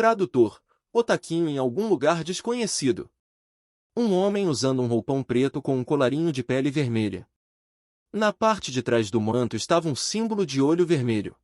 Tradutor: Otaquinho em algum lugar desconhecido. Um homem usando um roupão preto com um colarinho de pele vermelha. Na parte de trás do manto estava um símbolo de olho vermelho.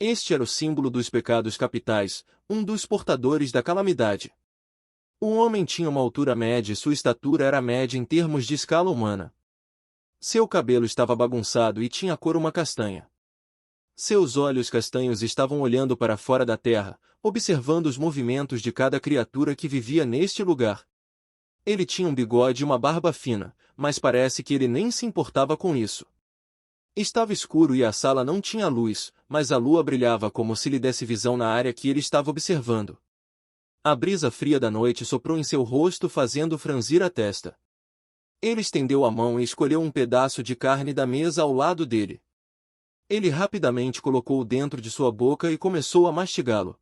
Este era o símbolo dos pecados capitais, um dos portadores da calamidade. O homem tinha uma altura média e sua estatura era média em termos de escala humana. Seu cabelo estava bagunçado e tinha a cor uma castanha. Seus olhos castanhos estavam olhando para fora da terra, observando os movimentos de cada criatura que vivia neste lugar. Ele tinha um bigode e uma barba fina, mas parece que ele nem se importava com isso. Estava escuro e a sala não tinha luz, mas a lua brilhava como se lhe desse visão na área que ele estava observando. A brisa fria da noite soprou em seu rosto fazendo franzir a testa. Ele estendeu a mão e escolheu um pedaço de carne da mesa ao lado dele. Ele rapidamente colocou-o dentro de sua boca e começou a mastigá-lo.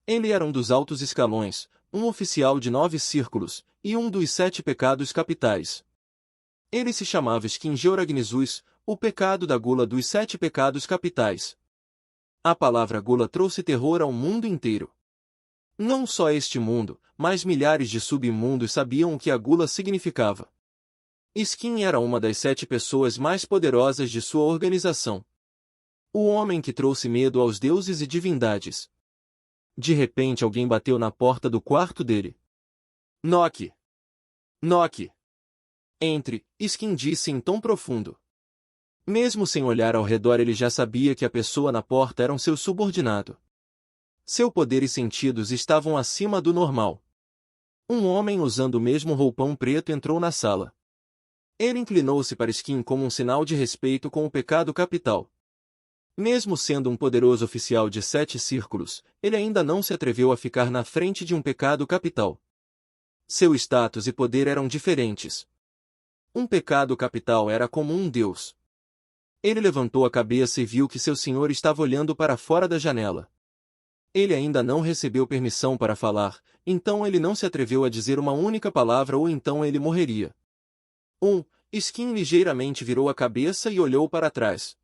Ele era um dos altos escalões, um oficial de 9 círculos, e um dos 7 pecados capitais. Ele se chamava Skingeoragnizus, o pecado da gula dos 7 pecados capitais. A palavra gula trouxe terror ao mundo inteiro. Não só este mundo, mas milhares de submundos sabiam o que a gula significava. Skin era uma das 7 pessoas mais poderosas de sua organização. O homem que trouxe medo aos deuses e divindades. De repente alguém bateu na porta do quarto dele. Noque! Noque! Entre, Skin disse em tom profundo. Mesmo sem olhar ao redor ele já sabia que a pessoa na porta era um seu subordinado. Seu poder e sentidos estavam acima do normal. Um homem usando o mesmo roupão preto entrou na sala. Ele inclinou-se para Skin como um sinal de respeito com o pecado capital. Mesmo sendo um poderoso oficial de 7 círculos, ele ainda não se atreveu a ficar na frente de um pecado capital. Seu status e poder eram diferentes. Um pecado capital era como um deus. Ele levantou a cabeça e viu que seu senhor estava olhando para fora da janela. Ele ainda não recebeu permissão para falar, então ele não se atreveu a dizer uma única palavra ou então ele morreria. Skin ligeiramente virou a cabeça e olhou para trás.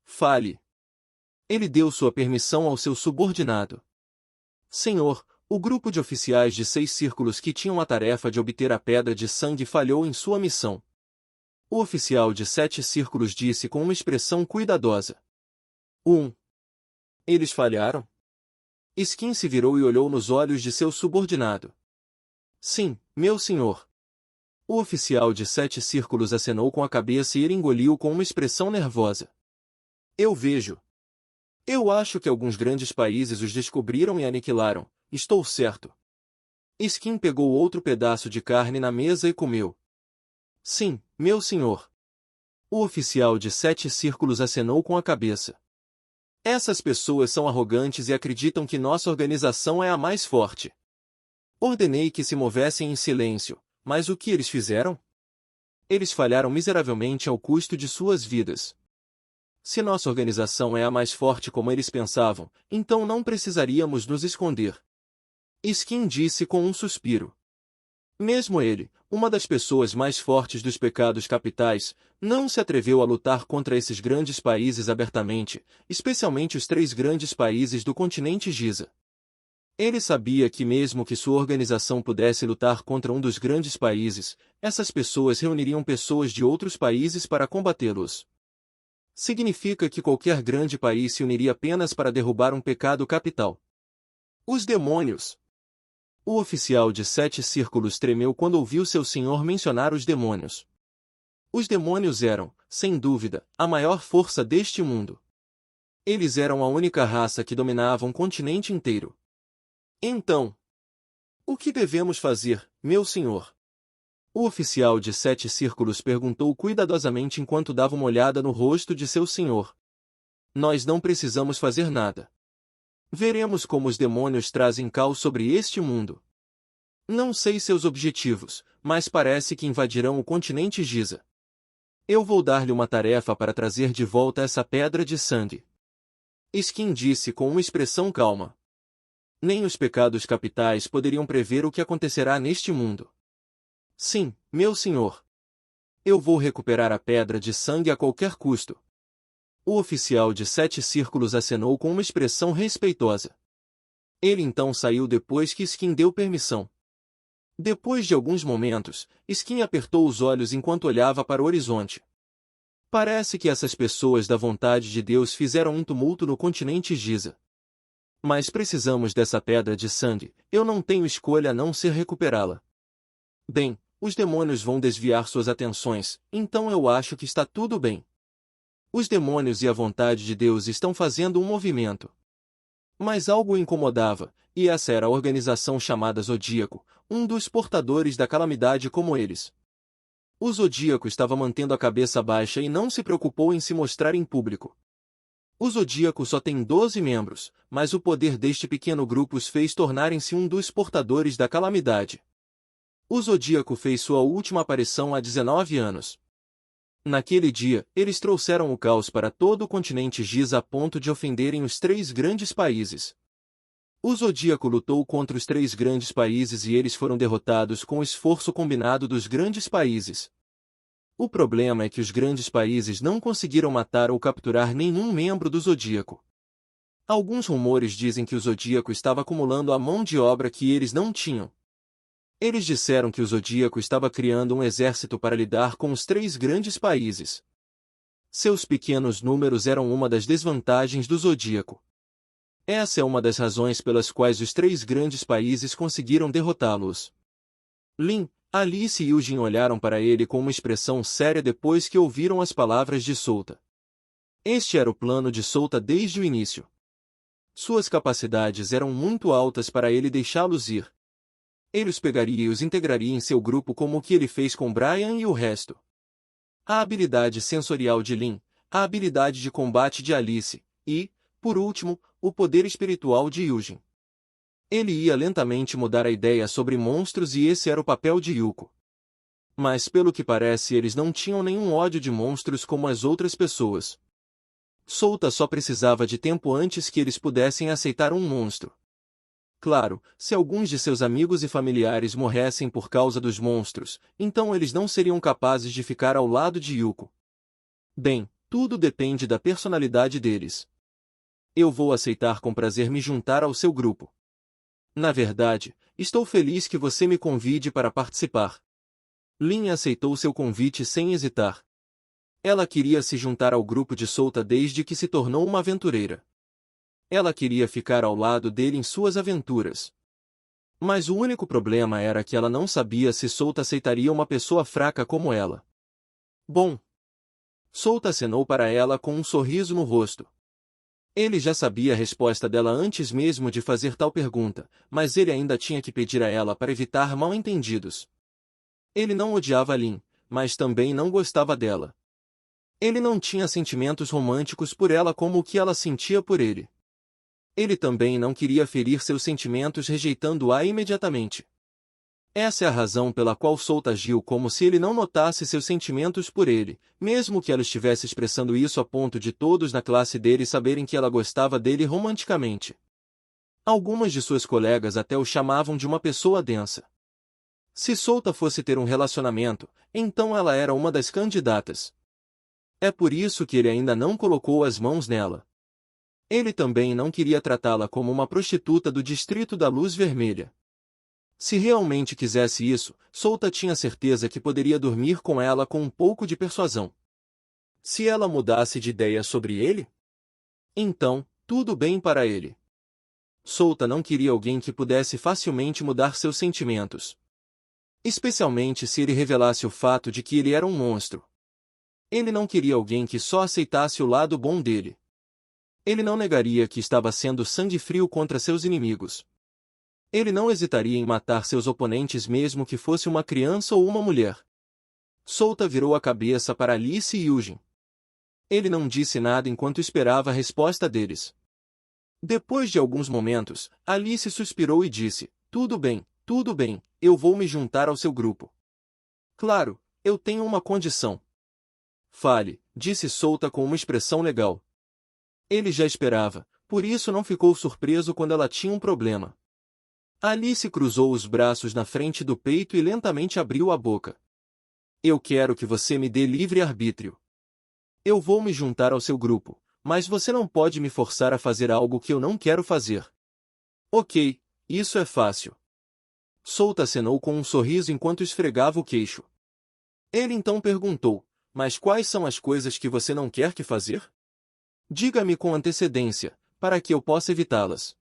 Fale. Ele deu sua permissão ao seu subordinado. Senhor, o grupo de oficiais de 6 círculos que tinham a tarefa de obter a pedra de sangue falhou em sua missão. O oficial de 7 círculos disse com uma expressão cuidadosa. Eles falharam? Skin se virou e olhou nos olhos de seu subordinado. Sim, meu senhor. O oficial de 7 círculos acenou com a cabeça e ele engoliu com uma expressão nervosa. Eu vejo. Eu acho que alguns grandes países os descobriram e aniquilaram, estou certo. Skin pegou outro pedaço de carne na mesa e comeu. Sim, meu senhor. O oficial de 7 círculos acenou com a cabeça. Essas pessoas são arrogantes e acreditam que nossa organização é a mais forte. Ordenei que se movessem em silêncio, mas o que eles fizeram? Eles falharam miseravelmente ao custo de suas vidas. Se nossa organização é a mais forte como eles pensavam, então não precisaríamos nos esconder. Skin disse com um suspiro. Mesmo ele, uma das pessoas mais fortes dos pecados capitais, não se atreveu a lutar contra esses grandes países abertamente, especialmente os 3 grandes países do continente Giza. Ele sabia que mesmo que sua organização pudesse lutar contra um dos grandes países, essas pessoas reuniriam pessoas de outros países para combatê-los. Significa que qualquer grande país se uniria apenas para derrubar um pecado capital. Os demônios! O oficial de 7 círculos tremeu quando ouviu seu senhor mencionar os demônios. Os demônios eram, sem dúvida, a maior força deste mundo. Eles eram a única raça que dominava um continente inteiro. Então, o que devemos fazer, meu senhor? O oficial de 7 círculos perguntou cuidadosamente enquanto dava uma olhada no rosto de seu senhor. Nós não precisamos fazer nada. Veremos como os demônios trazem caos sobre este mundo. Não sei seus objetivos, mas parece que invadirão o continente Giza. Eu vou dar-lhe uma tarefa para trazer de volta essa pedra de sangue. Skin disse com uma expressão calma. Nem os pecados capitais poderiam prever o que acontecerá neste mundo. Sim, meu senhor. Eu vou recuperar a pedra de sangue a qualquer custo. O oficial de 7 círculos acenou com uma expressão respeitosa. Ele então saiu depois que Skin deu permissão. Depois de alguns momentos, Skin apertou os olhos enquanto olhava para o horizonte. Parece que essas pessoas da vontade de Deus fizeram um tumulto no continente Giza. Mas precisamos dessa pedra de sangue, eu não tenho escolha a não ser recuperá-la. Bem, os demônios vão desviar suas atenções, então eu acho que está tudo bem. Os demônios e a vontade de Deus estão fazendo um movimento. Mas algo o incomodava, e essa era a organização chamada Zodíaco, um dos portadores da calamidade como eles. O Zodíaco estava mantendo a cabeça baixa e não se preocupou em se mostrar em público. O Zodíaco só tem 12 membros, mas o poder deste pequeno grupo os fez tornarem-se um dos portadores da calamidade. O Zodíaco fez sua última aparição há 19 anos. Naquele dia, eles trouxeram o caos para todo o continente Giza a ponto de ofenderem os 3 grandes países. O Zodíaco lutou contra os 3 grandes países e eles foram derrotados com o esforço combinado dos grandes países. O problema é que os grandes países não conseguiram matar ou capturar nenhum membro do Zodíaco. Alguns rumores dizem que o Zodíaco estava acumulando a mão de obra que eles não tinham. Eles disseram que o Zodíaco estava criando um exército para lidar com os 3 grandes países. Seus pequenos números eram uma das desvantagens do Zodíaco. Essa é uma das razões pelas quais os 3 grandes países conseguiram derrotá-los. Lin, Alice e Eugene olharam para ele com uma expressão séria depois que ouviram as palavras de Souta. Este era o plano de Souta desde o início. Suas capacidades eram muito altas para ele deixá-los ir. Ele os pegaria e os integraria em seu grupo como o que ele fez com Brian e o resto. A habilidade sensorial de Lin, a habilidade de combate de Alice, e, por último, o poder espiritual de Eugene. Ele ia lentamente mudar a ideia sobre monstros e esse era o papel de Yuko. Mas pelo que parece eles não tinham nenhum ódio de monstros como as outras pessoas. Souta só precisava de tempo antes que eles pudessem aceitar um monstro. Claro, se alguns de seus amigos e familiares morressem por causa dos monstros, então eles não seriam capazes de ficar ao lado de Yuko. Bem, tudo depende da personalidade deles. Eu vou aceitar com prazer me juntar ao seu grupo. Na verdade, estou feliz que você me convide para participar. Lin aceitou seu convite sem hesitar. Ela queria se juntar ao grupo de Souta desde que se tornou uma aventureira. Ela queria ficar ao lado dele em suas aventuras. Mas o único problema era que ela não sabia se Souta aceitaria uma pessoa fraca como ela. Bom. Souta acenou para ela com um sorriso no rosto. Ele já sabia a resposta dela antes mesmo de fazer tal pergunta, mas ele ainda tinha que pedir a ela para evitar mal-entendidos. Ele não odiava Lin, mas também não gostava dela. Ele não tinha sentimentos românticos por ela como o que ela sentia por ele. Ele também não queria ferir seus sentimentos rejeitando-a imediatamente. Essa é a razão pela qual Souta agiu como se ele não notasse seus sentimentos por ele, mesmo que ela estivesse expressando isso a ponto de todos na classe dele saberem que ela gostava dele romanticamente. Algumas de suas colegas até o chamavam de uma pessoa densa. Se Souta fosse ter um relacionamento, então ela era uma das candidatas. É por isso que ele ainda não colocou as mãos nela. Ele também não queria tratá-la como uma prostituta do distrito da Luz Vermelha. Se realmente quisesse isso, Souta tinha certeza que poderia dormir com ela com um pouco de persuasão. Se ela mudasse de ideia sobre ele? Então, tudo bem para ele. Souta não queria alguém que pudesse facilmente mudar seus sentimentos. Especialmente se ele revelasse o fato de que ele era um monstro. Ele não queria alguém que só aceitasse o lado bom dele. Ele não negaria que estava sendo sangue frio contra seus inimigos. Ele não hesitaria em matar seus oponentes mesmo que fosse uma criança ou uma mulher. Souta virou a cabeça para Alice e Eugene. Ele não disse nada enquanto esperava a resposta deles. Depois de alguns momentos, Alice suspirou e disse, tudo bem, eu vou me juntar ao seu grupo. Claro, eu tenho uma condição. Fale, disse Souta com uma expressão legal. Ele já esperava, por isso não ficou surpreso quando ela tinha um problema. Alice cruzou os braços na frente do peito e lentamente abriu a boca. Eu quero que você me dê livre-arbítrio. Eu vou me juntar ao seu grupo, mas você não pode me forçar a fazer algo que eu não quero fazer. Ok, isso é fácil. Souta acenou com um sorriso enquanto esfregava o queixo. Ele então perguntou, mas quais são as coisas que você não quer que fazer? Diga-me com antecedência, para que eu possa evitá-las.